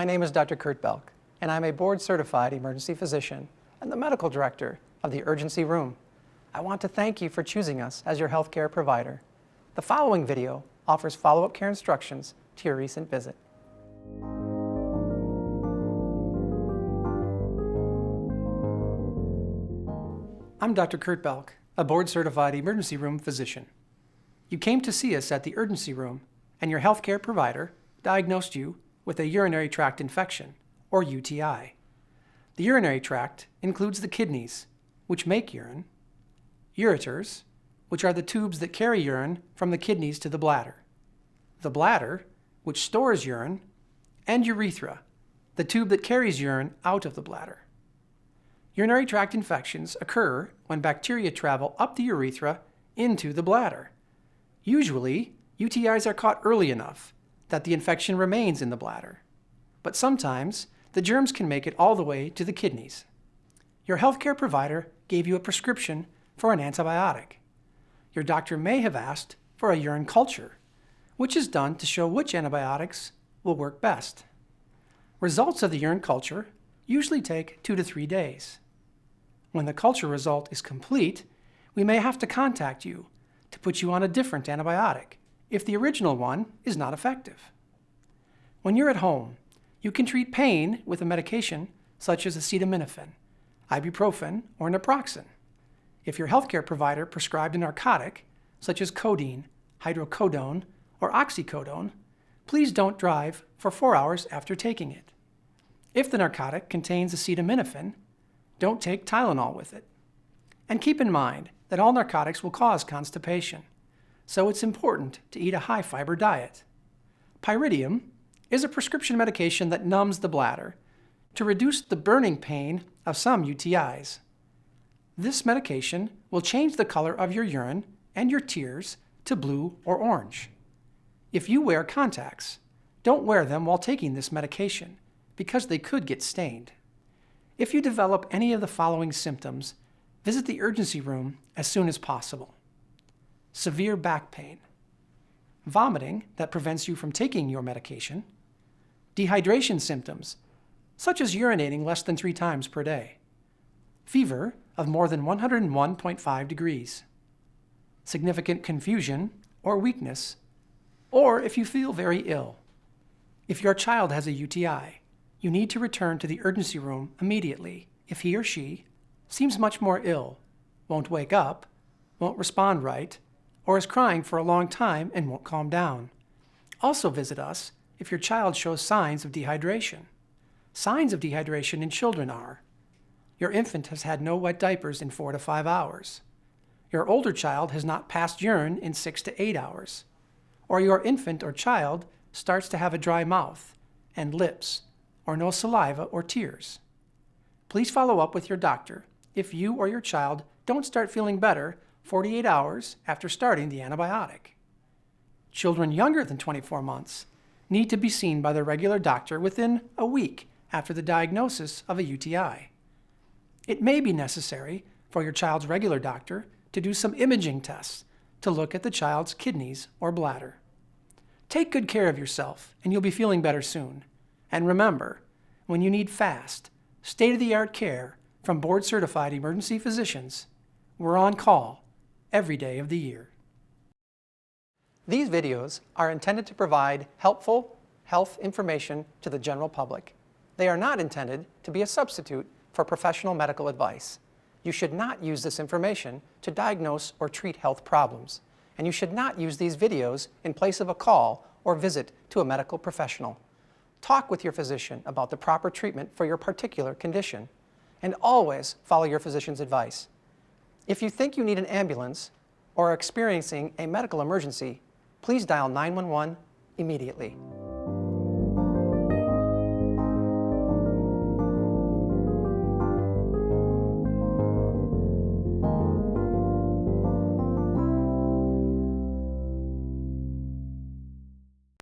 My name is Dr. Kurt Belk, and I'm a board-certified emergency physician and the medical director of the Urgency Room. I want to thank you for choosing us as your healthcare provider. The following video offers follow-up care instructions to your recent visit. I'm Dr. Kurt Belk, a board-certified emergency room physician. You came to see us at the Urgency Room, and your healthcare provider diagnosed you with a urinary tract infection, or UTI. The urinary tract includes the kidneys, which make urine, ureters, which are the tubes that carry urine from the kidneys to the bladder, which stores urine, and urethra, the tube that carries urine out of the bladder. Urinary tract infections occur when bacteria travel up the urethra into the bladder. Usually, UTIs are caught early enough that the infection remains in the bladder, but sometimes the germs can make it all the way to the kidneys. Your healthcare provider gave you a prescription for an antibiotic. Your doctor may have asked for a urine culture, which is done to show which antibiotics will work best. Results of the urine culture usually take 2 to 3 days. When the culture result is complete, we may have to contact you to put you on a different antibiotic if the original one is not effective. When you're at home, you can treat pain with a medication such as acetaminophen, ibuprofen, or naproxen. If your healthcare provider prescribed a narcotic, such as codeine, hydrocodone, or oxycodone, please don't drive for 4 hours after taking it. If the narcotic contains acetaminophen, don't take Tylenol with it. And keep in mind that all narcotics will cause constipation, so it's important to eat a high-fiber diet. Pyridium is a prescription medication that numbs the bladder to reduce the burning pain of some UTIs. This medication will change the color of your urine and your tears to blue or orange. If you wear contacts, don't wear them while taking this medication because they could get stained. If you develop any of the following symptoms, visit the urgency room as soon as possible. Severe back pain, vomiting that prevents you from taking your medication, dehydration symptoms, such as urinating less than 3 times per day, fever of more than 101.5 degrees, significant confusion or weakness, or if you feel very ill. If your child has a UTI, you need to return to the urgency room immediately if he or she seems much more ill, won't wake up, won't respond right, or is crying for a long time and won't calm down. Also visit us if your child shows signs of dehydration. Signs of dehydration in children are: your infant has had no wet diapers in 4 to 5 hours, your older child has not passed urine in 6 to 8 hours, or your infant or child starts to have a dry mouth and lips, or no saliva or tears. Please follow up with your doctor if you or your child don't start feeling better 48 hours after starting the antibiotic. Children younger than 24 months need to be seen by their regular doctor within a week after the diagnosis of a UTI. It may be necessary for your child's regular doctor to do some imaging tests to look at the child's kidneys or bladder. Take good care of yourself and you'll be feeling better soon. And remember, when you need fast, state-of-the-art care from board-certified emergency physicians, we're on call every day of the year. These videos are intended to provide helpful health information to the general public. They are not intended to be a substitute for professional medical advice. You should not use this information to diagnose or treat health problems, and you should not use these videos in place of a call or visit to a medical professional. Talk with your physician about the proper treatment for your particular condition, and always follow your physician's advice. If you think you need an ambulance or are experiencing a medical emergency, please dial 911 immediately.